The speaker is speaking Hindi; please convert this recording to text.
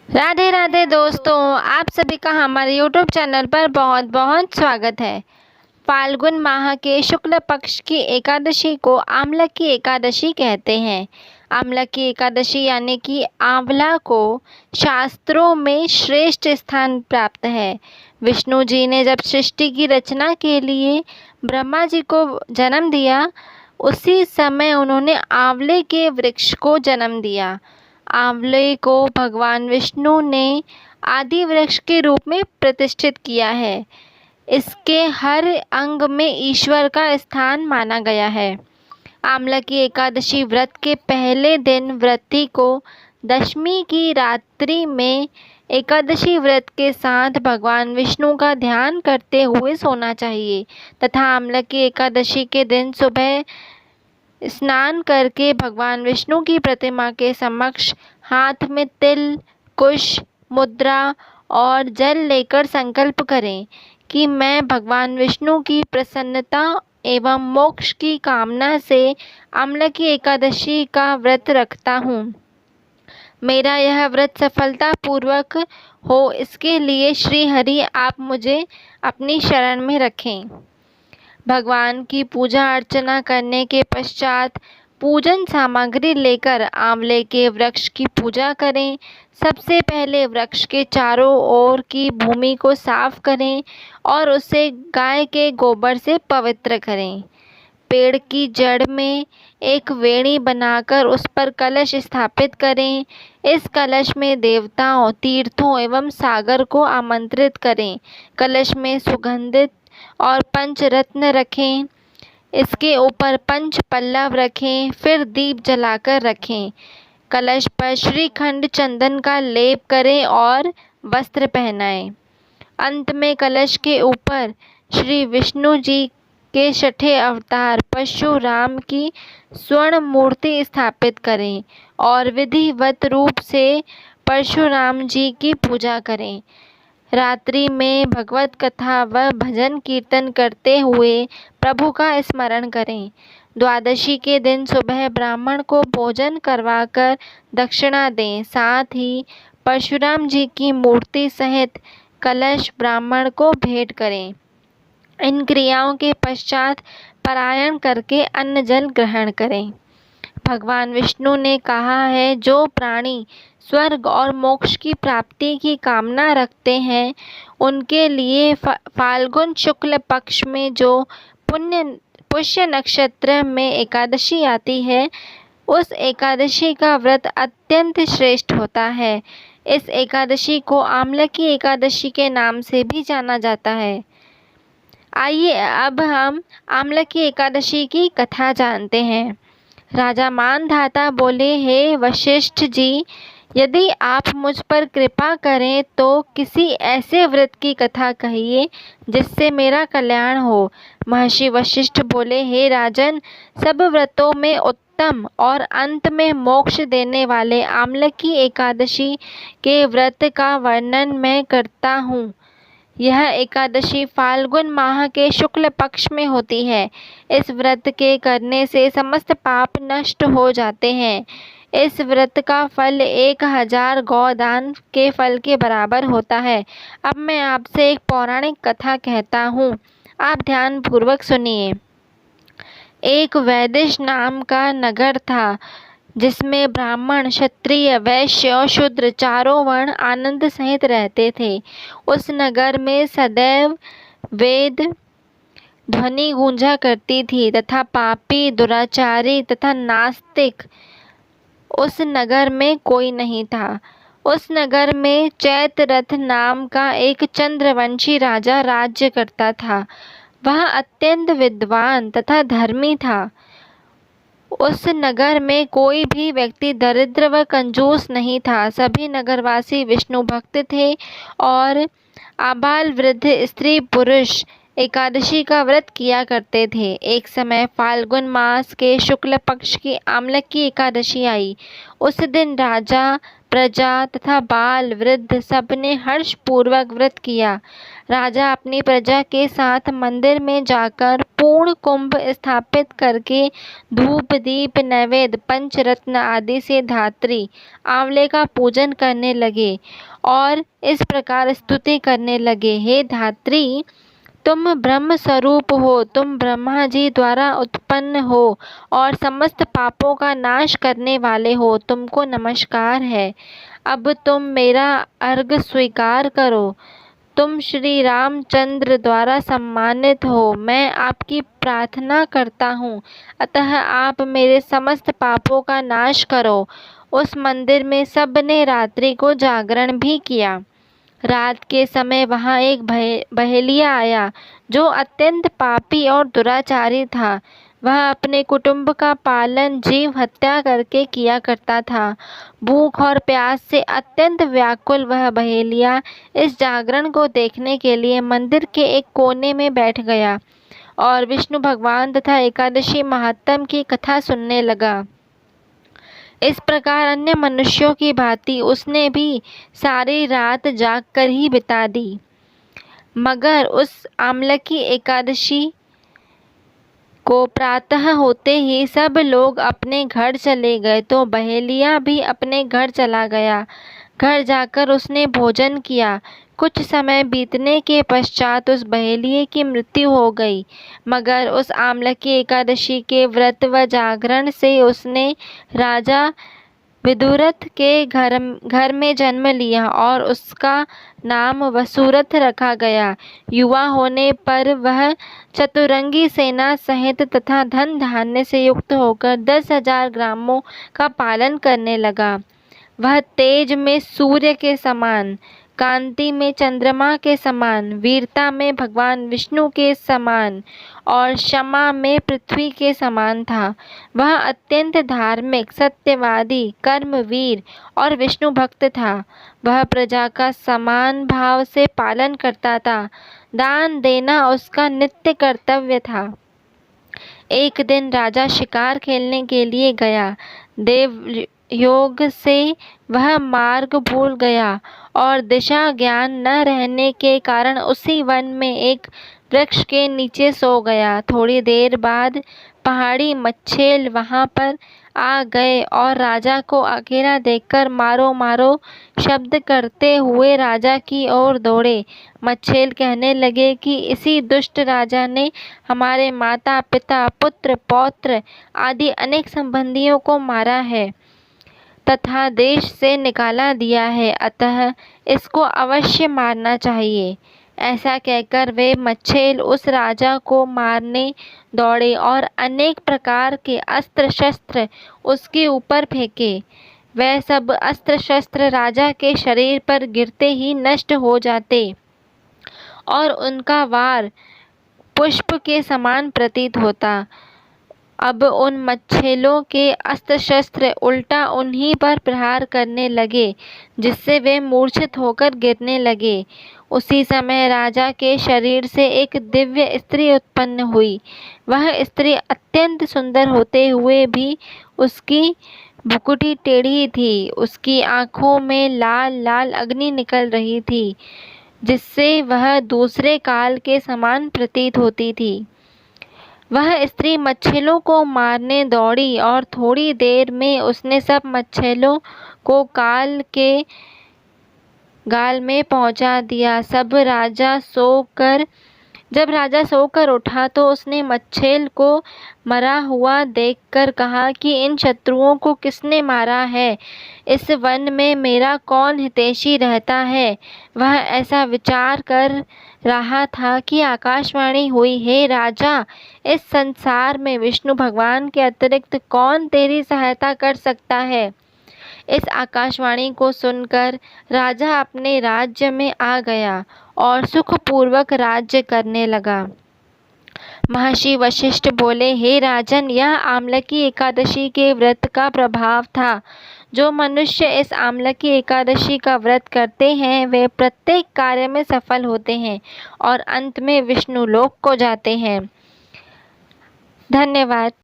राधे राधे दोस्तों, आप सभी का हमारे YouTube चैनल पर बहुत बहुत स्वागत है। फाल्गुन माह के शुक्ल पक्ष की एकादशी को आंवला की एकादशी कहते हैं। आंवला की एकादशी यानी कि आंवला को शास्त्रों में श्रेष्ठ स्थान प्राप्त है। विष्णु जी ने जब सृष्टि की रचना के लिए ब्रह्मा जी को जन्म दिया, उसी समय उन्होंने आंवले के वृक्ष को जन्म दिया। आंवले को भगवान विष्णु ने आदि वृक्ष के रूप में प्रतिष्ठित किया है। इसके हर अंग में ईश्वर का स्थान माना गया है। आंवला की एकादशी व्रत के पहले दिन व्रती को दशमी की रात्रि में एकादशी व्रत के साथ भगवान विष्णु का ध्यान करते हुए सोना चाहिए तथा आंवला की एकादशी के दिन सुबह स्नान करके भगवान विष्णु की प्रतिमा के समक्ष हाथ में तिल, कुश, मुद्रा और जल लेकर संकल्प करें कि मैं भगवान विष्णु की प्रसन्नता एवं मोक्ष की कामना से आंवला की एकादशी का व्रत रखता हूँ। मेरा यह व्रत सफलतापूर्वक हो, इसके लिए श्री हरि आप मुझे अपनी शरण में रखें। भगवान की पूजा अर्चना करने के पश्चात पूजन सामग्री लेकर आंवले के वृक्ष की पूजा करें। सबसे पहले वृक्ष के चारों ओर की भूमि को साफ करें और उसे गाय के गोबर से पवित्र करें। पेड़ की जड़ में एक वेणी बनाकर उस पर कलश स्थापित करें। इस कलश में देवताओं, तीर्थों एवं सागर को आमंत्रित करें। कलश में सुगंधित और पंचरत्न रखें। इसके ऊपर पंच पल्लव रखें, फिर दीप जलाकर रखें। कलश पर श्रीखंड चंदन का लेप करें और वस्त्र पहनाएं। अंत में कलश के ऊपर श्री विष्णु जी के छठे अवतार परशुराम की स्वर्ण मूर्ति स्थापित करें और विधिवत रूप से परशुराम जी की पूजा करें। रात्रि में भगवत कथा व भजन कीर्तन करते हुए प्रभु का स्मरण करें। द्वादशी के दिन सुबह ब्राह्मण को भोजन करवाकर दक्षिणा दें। साथ ही परशुराम जी की मूर्ति सहित कलश ब्राह्मण को भेंट करें। इन क्रियाओं के पश्चात पारायण करके अन्न जल ग्रहण करें। भगवान विष्णु ने कहा है, जो प्राणी स्वर्ग और मोक्ष की प्राप्ति की कामना रखते हैं, उनके लिए फाल्गुन शुक्ल पक्ष में जो पुष्य नक्षत्र में एकादशी आती है, उस एकादशी का व्रत अत्यंत श्रेष्ठ होता है। इस एकादशी को आंवला की एकादशी के नाम से भी जाना जाता है। आइए अब हम आंवला की एकादशी की कथा जानते हैं। राजा मानधाता बोले, हे वशिष्ठ जी, यदि आप मुझ पर कृपा करें तो किसी ऐसे व्रत की कथा कहिए जिससे मेरा कल्याण हो। महर्षि वशिष्ठ बोले, हे राजन, सब व्रतों में उत्तम और अंत में मोक्ष देने वाले आंवला की एकादशी के व्रत का वर्णन मैं करता हूँ। यह एकादशी फाल्गुन माह के शुक्ल पक्ष में होती है। इस व्रत के करने से समस्त पाप नष्ट हो जाते हैं। इस व्रत का फल 1000 गौदान के फल के बराबर होता है। अब मैं आपसे एक पौराणिक कथा कहता हूँ, आप ध्यान पूर्वक सुनिए। एक वैदिश नाम का नगर था, जिसमें ब्राह्मण, क्षत्रिय, वैश्य और शूद्र चारों वर्ण आनंद सहित रहते थे। उस नगर में सदैव वेद ध्वनि गूंजा करती थी तथा पापी, दुराचारी तथा नास्तिक उस नगर में कोई नहीं था। उस नगर में चैत्ररथ नाम का एक चंद्रवंशी राजा राज्य करता था। वह अत्यंत विद्वान तथा धर्मी था। उस नगर में कोई भी व्यक्ति दरिद्र व कंजूस नहीं था। सभी नगरवासी विष्णु भक्त थे और आबाल वृद्ध स्त्री पुरुष एकादशी का व्रत किया करते थे। एक समय फाल्गुन मास के शुक्ल पक्ष की आंवला की एकादशी आई। उस दिन राजा प्रजा तथा बाल वृद्ध सबने हर्षपूर्वक व्रत किया। राजा अपनी प्रजा के साथ मंदिर में जाकर पूर्ण कुंभ स्थापित करके धूप दीप नैवेद्य पंचरत्न आदि से धात्री आंवले का पूजन करने लगे और इस प्रकार स्तुति करने लगे, हे धात्री, तुम ब्रह्म स्वरूप हो, तुम ब्रह्मा जी द्वारा उत्पन्न हो और समस्त पापों का नाश करने वाले हो, तुमको नमस्कार है। अब तुम मेरा अर्घ स्वीकार करो। तुम श्री रामचंद्र द्वारा सम्मानित हो, मैं आपकी प्रार्थना करता हूँ, अतः आप मेरे समस्त पापों का नाश करो। उस मंदिर में सबने रात्रि को जागरण भी किया। रात के समय वहाँ एक बहेलिया आया जो अत्यंत पापी और दुराचारी था। वह अपने कुटुंब का पालन जीव हत्या करके किया करता था। भूख और प्यास से अत्यंत व्याकुल वह बहेलिया इस जागरण को देखने के लिए मंदिर के एक कोने में बैठ गया और विष्णु भगवान तथा एकादशी महात्म्य की कथा सुनने लगा। इस प्रकार अन्य मनुष्यों की भांति उसने भी सारी रात जागकर ही बिता दी। मगर उस आमलकी एकादशी को प्रातः होते ही सब लोग अपने घर चले गए तो बहेलिया भी अपने घर चला गया। घर जाकर उसने भोजन किया। कुछ समय बीतने के पश्चात उस बहेलिये की मृत्यु हो गई। मगर उस आमलकी एकादशी के व्रत व जागरण से उसने राजा विदुरथ के घर में जन्म लिया और उसका नाम वसुरथ रखा गया। युवा होने पर वह चतुरंगी सेना सहित तथा धन धान्य से युक्त होकर 10,000 ग्रामों का पालन करने लगा। वह तेज में सूर्य के समान, कांति में चंद्रमा के समान, वीरता में भगवान विष्णु के समान और क्षमा में पृथ्वी के समान था। वह अत्यंत धार्मिक, सत्यवादी, कर्मवीर और विष्णु भक्त था। वह प्रजा का समान भाव से पालन करता था। दान देना उसका नित्य कर्तव्य था। एक दिन राजा शिकार खेलने के लिए गया। देव योग से वह मार्ग भूल गया और दिशा ज्ञान न रहने के कारण उसी वन में एक वृक्ष के नीचे सो गया। थोड़ी देर बाद पहाड़ी मच्छेल वहां पर आ गए और राजा को अकेला देखकर मारो मारो शब्द करते हुए राजा की ओर दौड़े। मच्छेल कहने लगे कि इसी दुष्ट राजा ने हमारे माता पिता, पुत्र पौत्र आदि अनेक संबंधियों को मारा है तथा देश से निकाला दिया है, अतः इसको अवश्य मारना चाहिए। ऐसा कहकर वे मच्छेल उस राजा को मारने दौड़े और अनेक प्रकार के अस्त्र शस्त्र उसके ऊपर फेंके। वह सब अस्त्र शस्त्र राजा के शरीर पर गिरते ही नष्ट हो जाते और उनका वार पुष्प के समान प्रतीत होता। अब उन मच्छेलों के अस्त्र शस्त्र उल्टा उन्हीं पर प्रहार करने लगे, जिससे वे मूर्छित होकर गिरने लगे। उसी समय राजा के शरीर से एक दिव्य स्त्री उत्पन्न हुई। वह स्त्री अत्यंत सुंदर होते हुए भी उसकी भुकुटी टेढ़ी थी। उसकी आँखों में लाल लाल अग्नि निकल रही थी, जिससे वह दूसरे काल के समान प्रतीत होती थी। वह स्त्री मच्छेलों को मारने दौड़ी और थोड़ी देर में उसने सब मच्छेलों को गाल में पहुंचा दिया। जब राजा सोकर उठा तो उसने मच्छेल को मरा हुआ देखकर कहा कि इन शत्रुओं को किसने मारा है? इस वन में मेरा कौन हितैषी रहता है? वह ऐसा विचार कर रहा था कि आकाशवाणी हुई, हे राजा, इस संसार में विष्णु भगवान के अतिरिक्त कौन तेरी सहायता कर सकता है? इस आकाशवाणी को सुनकर राजा अपने राज्य में आ गया और सुखपूर्वक राज्य करने लगा। महर्षि वशिष्ठ बोले, हे राजन, यह आमलकी एकादशी के व्रत का प्रभाव था। जो मनुष्य इस आमलकी एकादशी का व्रत करते हैं वे प्रत्येक कार्य में सफल होते हैं और अंत में विष्णु लोक को जाते हैं। धन्यवाद।